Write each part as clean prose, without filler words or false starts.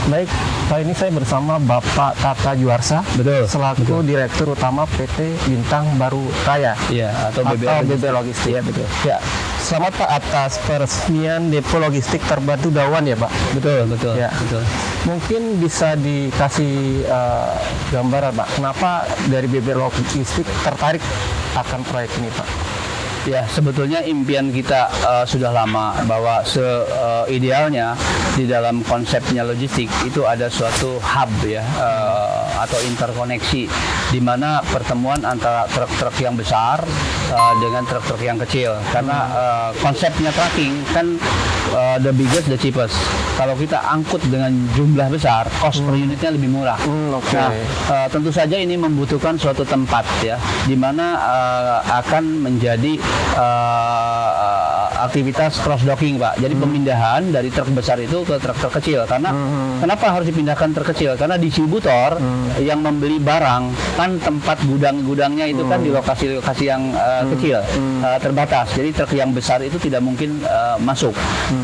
Baik, Pak, ini saya bersama Bapak Tata Juarsa, Betul. selaku Direktur Utama PT Bintang Baru Raya. Iya, atau BB Logistik. Iya, betul. Ya, selamat Pak atas peresmian depo logistik terpadu Dawan ya Pak. Betul. Ya. Betul. Mungkin bisa dikasih gambaran Pak, kenapa dari BB Logistik tertarik akan proyek ini Pak? Ya, sebetulnya impian kita sudah lama bahwa idealnya di dalam konsepnya logistik itu ada suatu hub ya, atau interkoneksi di mana pertemuan antara truk-truk yang besar dengan truk-truk yang kecil. Karena konsepnya tracking kan the biggest the cheapest. Kalau kita angkut dengan jumlah besar, cost per unitnya lebih murah. Okay. Nah, tentu saja ini membutuhkan suatu tempat ya, di mana akan menjadi aktivitas cross docking Pak. Jadi pemindahan dari truk besar itu ke truk kecil. Karena kenapa harus dipindahkan truk kecil? Karena distributor yang membeli barang kan tempat gudang-gudangnya itu kan di lokasi-lokasi yang kecil, terbatas. Jadi truk yang besar itu tidak mungkin masuk.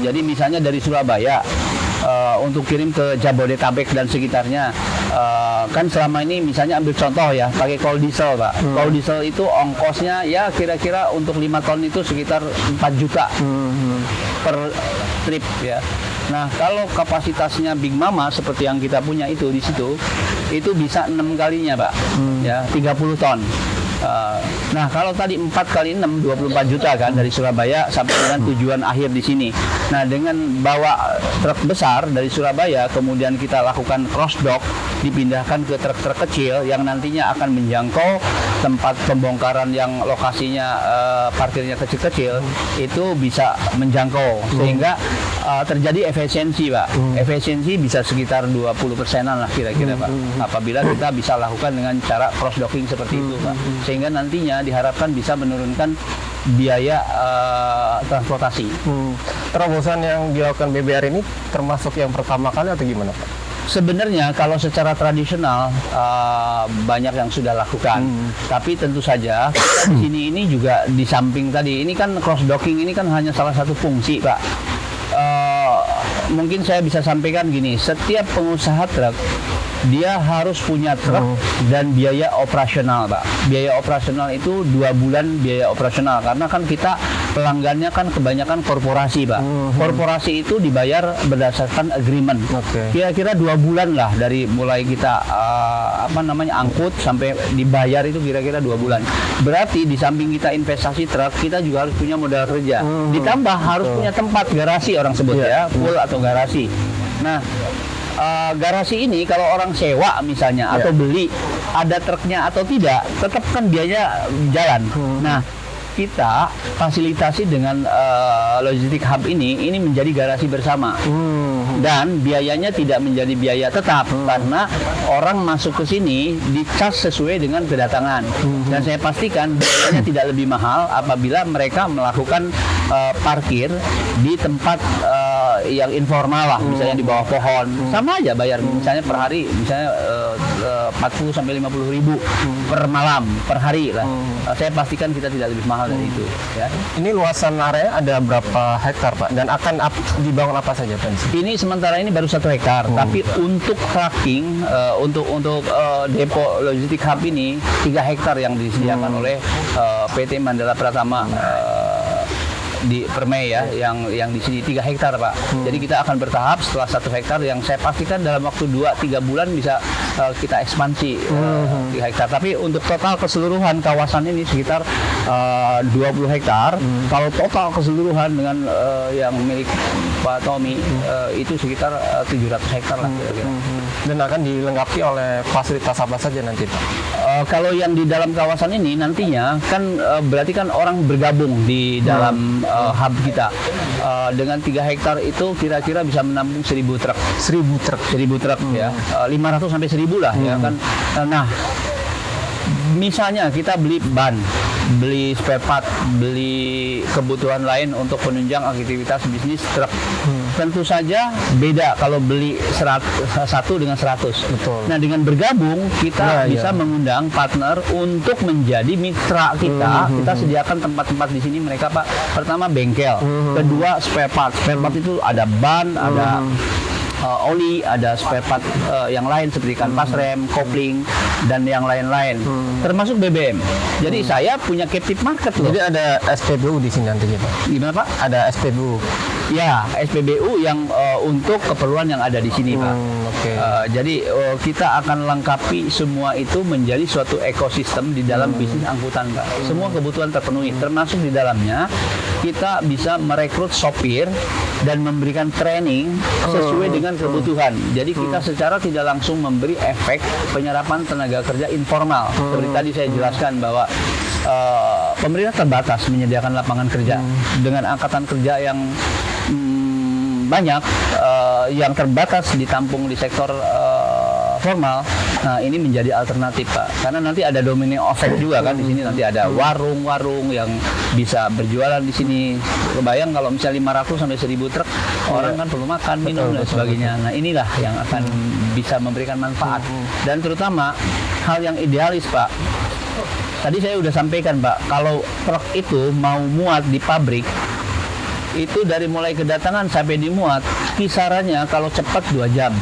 Jadi misalnya dari Surabaya untuk kirim ke Jabodetabek dan sekitarnya, kan selama ini misalnya ambil contoh ya, pakai kol diesel Pak. Kol diesel itu ongkosnya ya kira-kira untuk 5 ton itu sekitar 4 juta per trip ya. Nah, kalau kapasitasnya Big Mama seperti yang kita punya itu di situ, itu bisa 6 kalinya Pak, ya 30 ton. Nah, kalau tadi 4 kali 6, 24 juta kan dari Surabaya sampai dengan tujuan akhir di sini. Nah, dengan bawa truk besar dari Surabaya, kemudian kita lakukan cross dock, dipindahkan ke truk-truk kecil yang nantinya akan menjangkau tempat pembongkaran yang lokasinya parkirnya kecil-kecil, itu bisa menjangkau sehingga terjadi efisiensi Pak. Efisiensi bisa sekitar 20%-an lah kira-kira Pak. Apabila kita bisa lakukan dengan cara cross docking seperti itu Pak. Sehingga nantinya diharapkan bisa menurunkan biaya transportasi. Terobosan yang dilakukan BBR ini termasuk yang pertama kali atau gimana Pak? Sebenarnya kalau secara tradisional banyak yang sudah lakukan, tapi tentu saja di sini ini juga di samping tadi ini kan cross docking ini kan hanya salah satu fungsi Pak. Mungkin saya bisa sampaikan gini, setiap pengusaha truk dia harus punya truk dan biaya operasional Pak. Biaya operasional itu 2 bulan biaya operasional, karena kan kita pelanggannya kan kebanyakan korporasi Pak. Korporasi itu dibayar berdasarkan agreement. Kira-kira 2 bulan lah dari mulai kita angkut sampai dibayar itu kira-kira 2 bulan. Berarti di samping kita investasi truk, kita juga harus punya modal kerja. Ditambah harus punya tempat garasi orang sebut ya, full atau garasi. Nah, garasi ini kalau orang sewa misalnya atau beli, ada truknya atau tidak, tetap kan biaya jalan. Nah, kita fasilitasi dengan logistik hub ini menjadi garasi bersama. Dan biayanya tidak menjadi biaya tetap karena orang masuk ke sini dicas sesuai dengan kedatangan. Dan saya pastikan biayanya tidak lebih mahal apabila mereka melakukan parkir di tempat yang informal lah, misalnya di bawah pohon. Sama aja bayar misalnya per hari, misalnya 40 sampai 50 ribu per malam, per hari lah. Saya pastikan kita tidak lebih mahal dari itu ya. Ini luasan area ada berapa hektar Pak? Dan akan dibangun apa saja Pak? Ini sementara ini baru 1 hektar, tapi untuk tracking, untuk depo logistik hub ini 3 hektar yang disediakan oleh PT Mandala Pratama di Permai ya, yang di sini 3 hektar Pak. Jadi kita akan bertahap setelah 1 hektar yang saya pastikan dalam waktu 2-3 bulan bisa kita ekspansi 3 hektar. Tapi untuk total keseluruhan kawasan ini sekitar 20 hektar. Kalau total keseluruhan dengan yang milik Pak Tommy itu sekitar 700 hektar lah kira-kira. Dan akan dilengkapi oleh fasilitas apa saja nanti Pak? Kalau yang di dalam kawasan ini nantinya kan berarti kan orang bergabung di dalam hub kita. Dengan 3 hektar itu kira-kira bisa menampung 1000 truk. 1000 truk ya. 500 sampai 1000 lah ya kan. Nah, misalnya kita beli ban, beli spare part, beli kebutuhan lain untuk penunjang aktivitas bisnis truk. Tentu saja beda kalau beli 100 dengan 100. Betul. Nah, dengan bergabung kita bisa mengundang partner untuk menjadi mitra kita. Kita sediakan tempat-tempat di sini mereka Pak. Pertama bengkel, kedua spare part. Spare part itu ada ban, ada oli, ada spare part yang lain seperti kanvas rem, kopling, dan yang lain-lain, termasuk BBM. Jadi saya punya captive market loh. Jadi ada SPBU di sini nantinya Pak? Gimana Pak? Ada SPBU. Ya, SPBU yang untuk keperluan yang ada di sini Pak. Oke. Jadi kita akan lengkapi semua itu menjadi suatu ekosistem di dalam bisnis angkutan Pak. Semua kebutuhan terpenuhi, termasuk di dalamnya kita bisa merekrut sopir dan memberikan training sesuai dengan kebutuhan. Jadi kita secara tidak langsung memberi efek penyerapan tenaga kerja informal. Seperti tadi saya jelaskan bahwa pemerintah terbatas menyediakan lapangan kerja dengan angkatan kerja yang banyak, yang terbatas ditampung di sektor formal. Nah, ini menjadi alternatif Pak, karena nanti ada domino effect juga kan di sini, nanti ada warung-warung yang bisa berjualan di sini. Kebayang kalau misalnya 500 sampai 1000 truk, orang kan perlu makan, minum dan sebagainya. Nah, inilah yang akan bisa memberikan manfaat, dan terutama hal yang idealis Pak. Tadi saya udah sampaikan Pak, kalau truk itu mau muat di pabrik, itu dari mulai kedatangan sampai dimuat kisarannya kalau cepat 2 jam,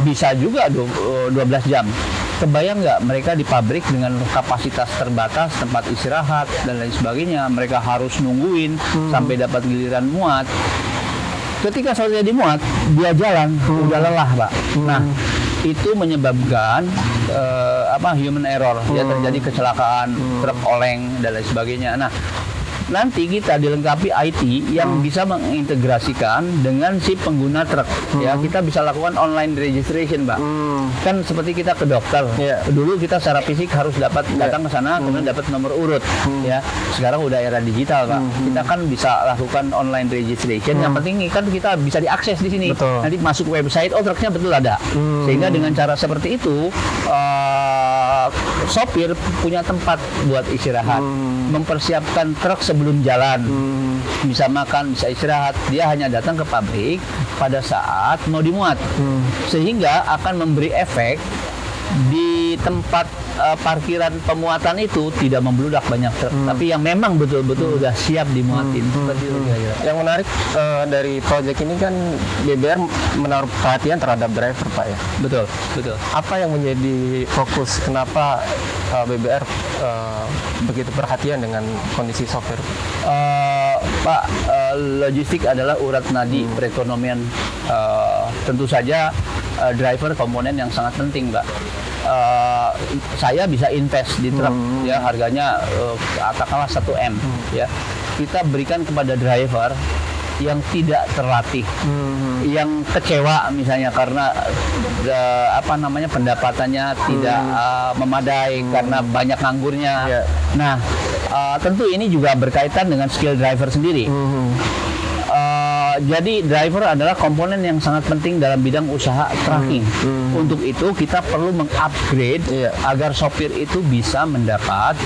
bisa juga 12 jam. Kebayang nggak mereka di pabrik dengan kapasitas terbatas, tempat istirahat dan lain sebagainya, mereka harus nungguin sampai dapat giliran muat. Ketika selesai dimuat, dia jalan udah lelah Pak. Nah, itu menyebabkan human error, ya terjadi kecelakaan, truk oleng dan lain sebagainya. Nah, nanti kita dilengkapi IT yang bisa mengintegrasikan dengan si pengguna truk. Ya, kita bisa lakukan online registration, Pak. Kan seperti kita ke dokter. Dulu kita secara fisik harus datang ke sana, kemudian dapat nomor urut. Ya, sekarang udah era digital, Pak. Kita kan bisa lakukan online registration. Yang penting kan kita bisa diakses di sini. Betul. Nanti masuk website, oh truknya betul ada. Sehingga dengan cara seperti itu, sopir punya tempat buat istirahat, mempersiapkan truk sebelum jalan, bisa makan, bisa istirahat. Dia hanya datang ke pabrik pada saat mau dimuat, sehingga akan memberi efek di tempat parkiran pemuatan itu tidak membludak banyak truk, tapi yang memang betul-betul udah siap dimuatin. Seperti itu kira-kira. Yang menarik dari proyek ini kan BBR menaruh perhatian terhadap driver Pak ya. Betul, betul. Apa yang menjadi fokus? Kenapa BBR begitu perhatian dengan kondisi sopir? Pak, logistik adalah urat nadi perekonomian. Tentu saja driver komponen yang sangat penting, Pak. Saya bisa invest di truk, ya harganya katakanlah 1 M, ya. Kita berikan kepada driver yang tidak terlatih, yang kecewa misalnya karena pendapatannya tidak memadai karena banyak nganggurnya. Nah, tentu ini juga berkaitan dengan skill driver sendiri. Jadi driver adalah komponen yang sangat penting dalam bidang usaha trucking. Untuk itu kita perlu mengupgrade agar sopir itu bisa mendapat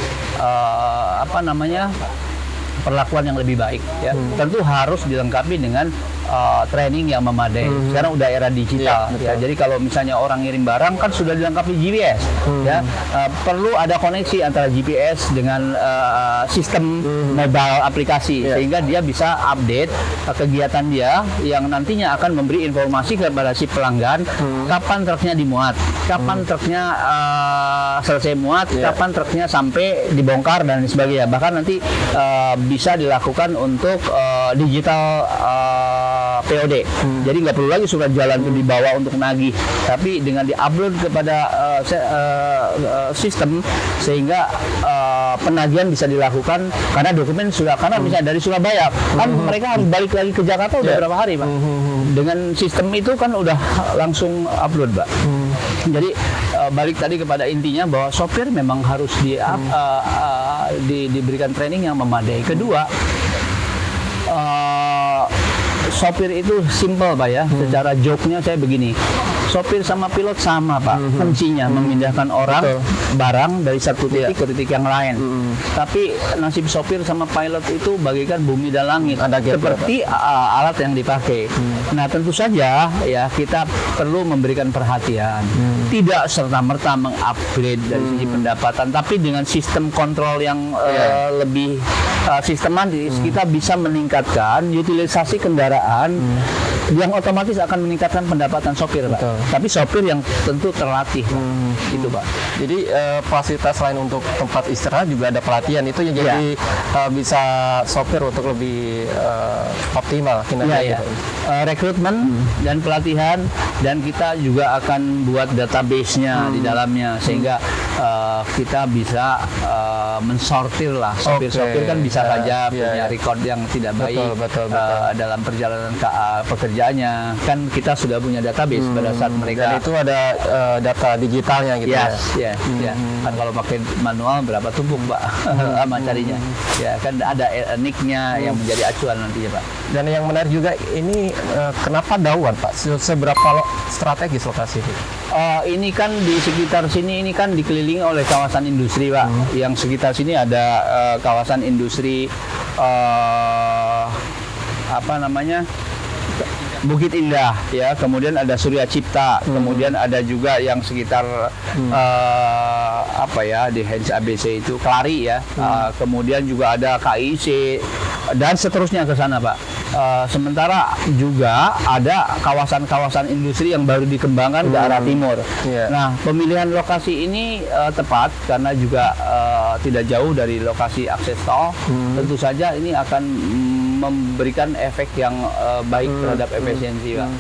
perlakuan yang lebih baik. Ya. Tentu harus dilengkapi dengan training yang memadai. Sekarang udah era digital. Ya, jadi kalau misalnya orang ngirim barang kan sudah dilengkapi GPS. Ya, perlu ada koneksi antara GPS dengan sistem mobile aplikasi sehingga dia bisa update kegiatan dia yang nantinya akan memberi informasi kepada si pelanggan kapan truknya dimuat, kapan truknya selesai muat, kapan truknya sampai dibongkar dan sebagainya. Bahkan nanti bisa dilakukan untuk digital POD. Jadi nggak perlu lagi surat jalan itu dibawa untuk nagih, tapi dengan diupload kepada sistem sehingga penagihan bisa dilakukan karena dokumen sudah, karena misalnya dari Surabaya kan mereka harus balik lagi ke Jakarta udah berapa hari, Pak. Dengan sistem itu kan udah langsung upload, Pak. Jadi balik tadi kepada intinya bahwa sopir memang harus diberikan training yang memadai. Kedua, sopir itu simple, Pak ya. Secara joke-nya saya begini. Sopir sama pilot sama, Pak. Fungsinya memindahkan orang, barang dari satu titik ke titik yang lain. Tapi nasib sopir sama pilot itu bagaikan bumi dan langit. Seperti alat yang dipakai. Nah, tentu saja ya kita perlu memberikan perhatian. Tidak serta-merta mengupgrade dari sisi pendapatan, tapi dengan sistem kontrol yang lebih sistematis, kita bisa meningkatkan utilisasi kendaraan yang otomatis akan meningkatkan pendapatan sopir, Pak. Betul. Tapi sopir yang tentu terlatih, Pak. Itu, Pak. Jadi fasilitas lain untuk tempat istirahat juga ada pelatihan itu yang jadi bisa sopir untuk lebih optimal kinerja Iya, iya. gitu. Rekrutmen dan pelatihan, dan kita juga akan buat database-nya di dalamnya sehingga kita bisa mensortir lah sopir-sopir kan bisa saja punya record yang tidak baik betul. dalam perjalanan pekerjaannya, kan kita sudah punya database pada saat mereka. Dan itu ada data digitalnya gitu Ya. Kan kalau pakai manual berapa tumpuk, Pak, sama carinya. Ya kan ada nick-nya yang menjadi acuan nantinya, Pak. Dan yang menarik juga ini kenapa Dauan, Pak? Seberapa strategis lokasi ini? Ini kan di sekitar sini ini kan dikelilingi oleh kawasan industri, Pak. Yang sekitar sini ada kawasan industri apa namanya? Bukit Indah, ya. Kemudian ada Surya Cipta, kemudian ada juga yang sekitar apa ya, di Hens ABC itu Kelari, ya. Kemudian juga ada KIC dan seterusnya ke sana, Pak. Sementara juga ada kawasan-kawasan industri yang baru dikembangkan ke arah timur. Nah, pemilihan lokasi ini tepat karena juga tidak jauh dari lokasi akses tol. Tentu saja ini akan memberikan efek yang baik terhadap efisiensi, Pak.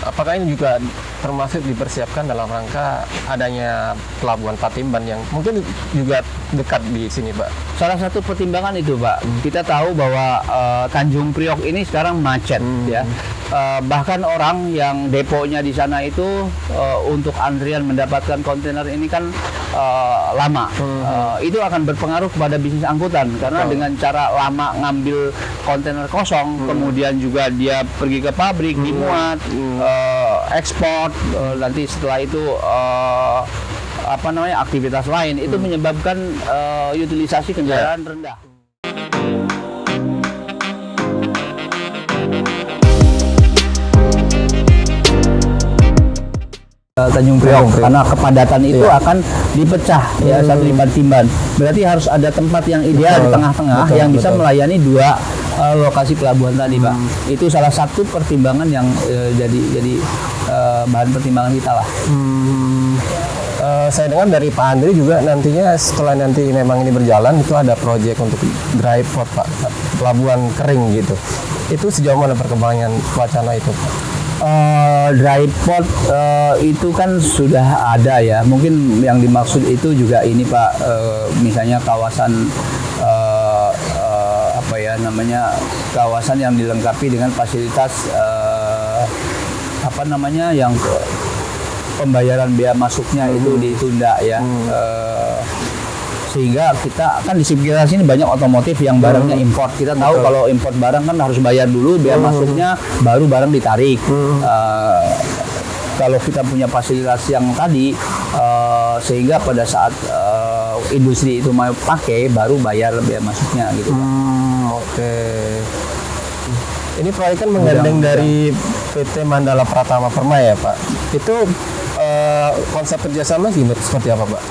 Apakah ini juga termasuk dipersiapkan dalam rangka adanya Pelabuhan Patimban yang mungkin juga dekat di sini, Pak? Salah satu pertimbangan itu, Pak. Kita tahu bahwa Tanjung Priok ini sekarang macet, ya. Bahkan orang yang deponya di sana itu untuk antrian mendapatkan kontainer ini kan lama. Itu akan berpengaruh kepada bisnis angkutan karena dengan cara lama ngambil kontainer kosong, kemudian juga dia pergi ke pabrik, dimuat, ekspor, nanti setelah itu apa namanya, aktivitas lain, itu menyebabkan utilisasi kendaraan rendah. Tanjung Priok, karena kepadatan itu akan dipecah, ya, satu di Patimban. Berarti harus ada tempat yang ideal di tengah-tengah yang bisa melayani dua lokasi pelabuhan tadi, Pak. Itu salah satu pertimbangan yang jadi bahan pertimbangan kita lah. Saya dengar dari Pak Andri juga nantinya setelah nanti memang ini berjalan itu ada proyek untuk dry port, Pak, pelabuhan kering gitu. Itu sejauh mana perkembangan wacana itu, Pak? Dry port itu kan sudah ada, ya. Mungkin yang dimaksud itu juga ini, Pak, misalnya kawasan apa ya namanya, kawasan yang dilengkapi dengan fasilitas apa namanya, yang pembayaran biaya masuknya itu ditunda, ya. Sehingga kita kan di sekitar sini banyak otomotif yang barangnya import. Kita tahu kalau import barang kan harus bayar dulu biaya masuknya, baru barang ditarik. Kalau kita punya fasilitas yang tadi, sehingga pada saat industri itu mau pakai, baru bayar biaya masuknya gitu. Oke. Ini proyek kan menggandeng dari PT Mandala Pratama Permai, ya, Pak. Itu konsep kerjasama seperti apa, Pak?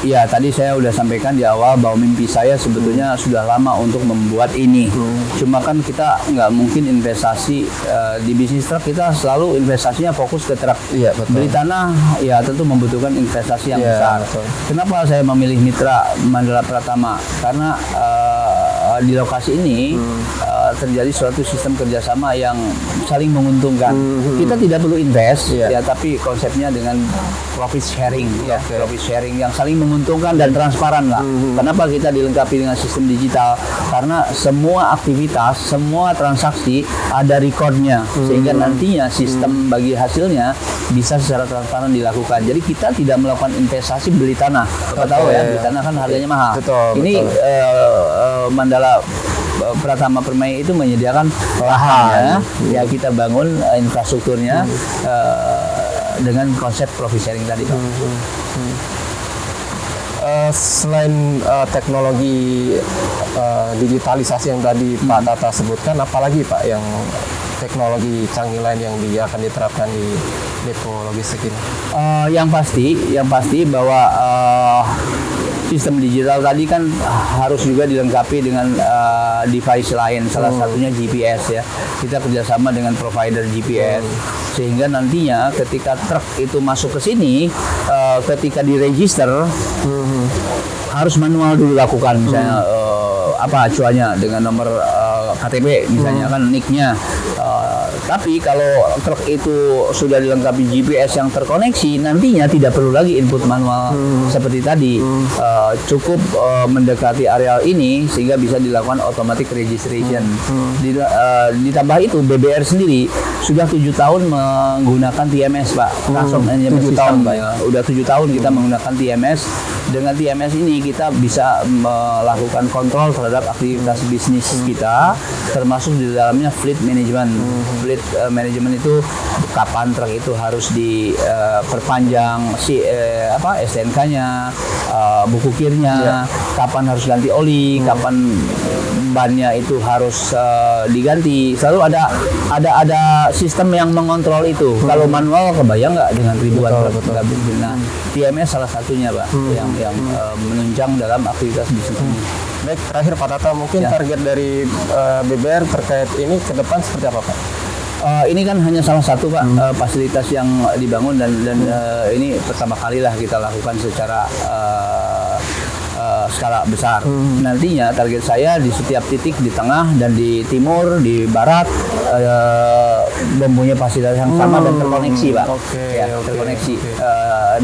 Ya, tadi saya udah sampaikan di awal bahwa mimpi saya sebetulnya sudah lama untuk membuat ini. Cuma kan kita nggak mungkin investasi di bisnis truk, kita selalu investasinya fokus ke truk. Iya, betul. Beli tanah, ya tentu membutuhkan investasi yang besar. Betul. Kenapa saya memilih mitra Mandala Pratama? Karena di lokasi ini terjadi suatu sistem kerjasama yang saling menguntungkan. Kita tidak perlu invest, ya, tapi konsepnya dengan profit sharing, ya, profit sharing yang saling menguntungkan dan transparan lah. Kenapa kita dilengkapi dengan sistem digital? Karena semua aktivitas, semua transaksi ada recordnya, sehingga nantinya sistem bagi hasilnya bisa secara transparan dilakukan. Jadi kita tidak melakukan investasi beli tanah. Kita tahu, ya, beli tanah kan harganya mahal. Ini Mandala Pratama Permai itu menyediakan lahannya, ya, kita bangun infrastrukturnya dengan konsep profit sharing tadi, Pak. Selain teknologi digitalisasi yang tadi Pak Tata sebutkan, apalagi, Pak, yang teknologi canggih lain yang akan diterapkan di depo logistik ini? Yang pasti bahwa sistem digital tadi kan harus juga dilengkapi dengan device lain, salah satunya GPS ya. Kita kerjasama dengan provider GPS sehingga nantinya ketika truk itu masuk ke sini, ketika diregister harus manual dulu lakukan, misalnya apa acuannya dengan nomor KTP misalnya kan nicknya. Tapi kalau truk itu sudah dilengkapi GPS yang terkoneksi, nantinya tidak perlu lagi input manual seperti tadi. Cukup mendekati areal ini sehingga bisa dilakukan automatic registration. Ditambah itu BBR sendiri sudah 7 tahun menggunakan TMS, Pak. Custom Management System. Udah 7 tahun kita menggunakan TMS. Dengan TMS ini kita bisa melakukan kontrol terhadap aktivitas bisnis kita, termasuk di dalamnya fleet management. Fleet management itu kapan truk itu harus diperpanjang STNK-nya, buku kirnya, kapan harus ganti oli, kapan bannya itu harus diganti. Selalu ada sistem yang mengontrol itu. Kalau manual kebayang nggak dengan ribuan truk. Nah, TMS salah satunya, Pak, yang menunjang dalam aktivitas bisnis ini. Baik, terakhir Pak Tata, mungkin target dari BBR terkait ini ke depan seperti apa, Pak? Ini kan hanya salah satu, Pak, fasilitas yang dibangun dan ini pertama kali lah kita lakukan secara skala besar. Nantinya target saya di setiap titik di tengah dan di timur, di barat mempunyai fasilitas yang sama dan terkoneksi, Pak. Terkoneksi.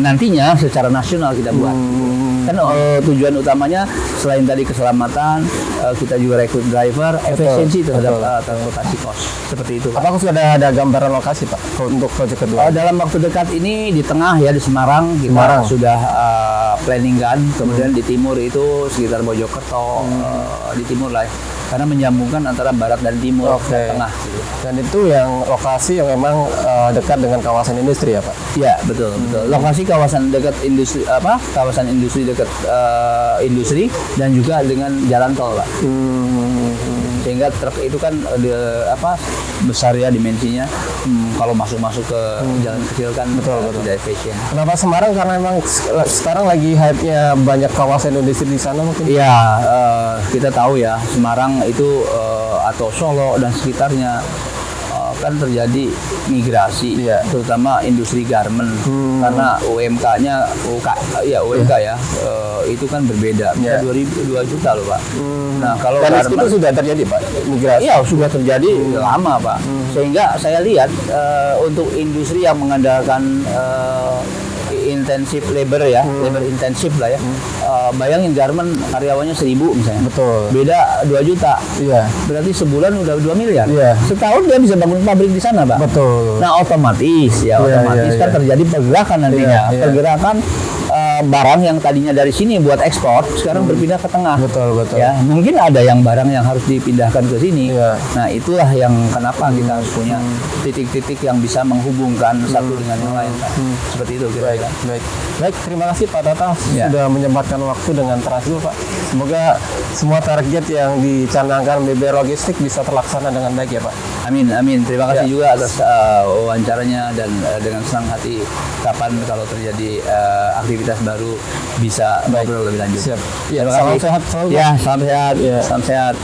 Nantinya secara nasional kita buat. Kan tujuan utamanya selain tadi keselamatan, kita juga rekrut driver, efisiensi terhadap transportasi kos. Seperti itu, Pak. Apakah sudah ada gambaran lokasi, Pak, untuk proyek kedua? Dalam waktu dekat ini di tengah ya, di Semarang kita sudah planning kan. Kemudian di timur itu sekitar Mojokerto, di timur lah. Karena menyambungkan antara barat dan timur dan tengah. Dan itu yang lokasi yang memang dekat dengan kawasan industri ya, Pak? Iya, betul. Lokasi kawasan dekat industri, kawasan industri dekat industri dan juga dengan jalan tol, Pak. Sehingga truk itu kan besar ya dimensinya. Kalau masuk ke jalan kecil kan tidak efisien. Kenapa Semarang? Karena memang sekarang lagi hype-nya banyak kawasan industri di sana mungkin. Iya, kita tahu ya Semarang itu atau Solo dan sekitarnya kan terjadi migrasi, terutama industri garment karena UMK-nya UMK itu kan berbeda. Bisa 2 juta loh, Pak. Nah, kalau garment itu sudah terjadi, Pak, migrasi. Iya, sudah terjadi lama, Pak. Sehingga saya lihat untuk industri yang mengandalkan intensif labor ya, labor intensif lah ya. Bayangin garment karyawannya 1.000 misalnya. Betul. Beda 2 juta. Iya. Berarti sebulan udah 2 miliar. Iya. Setahun dia bisa bangun pabrik di sana, Pak. Betul. Nah, otomatis kan terjadi pergerakan nantinya. Pergerakan barang yang tadinya dari sini buat ekspor sekarang berpindah ke tengah. Betul. Ya, mungkin ada yang barang yang harus dipindahkan ke sini. Nah, itulah yang kenapa kita harus punya titik-titik yang bisa menghubungkan satu dengan yang lain, Pak. Seperti itu kira-kira. Baik, terima kasih Pak Tata sudah menyempatkan waktu dengan Transbul, Pak. Semoga semua target yang dicanangkan BBR Logistik bisa terlaksana dengan baik ya, Pak. Amin. Terima kasih juga atas wawancaranya dan dengan senang hati kapan kalau terjadi aktivitas baru bisa ngobrol lebih lanjut. Siap. Ya, salam sehat selalu. Ya, salam sehat. Salam sehat.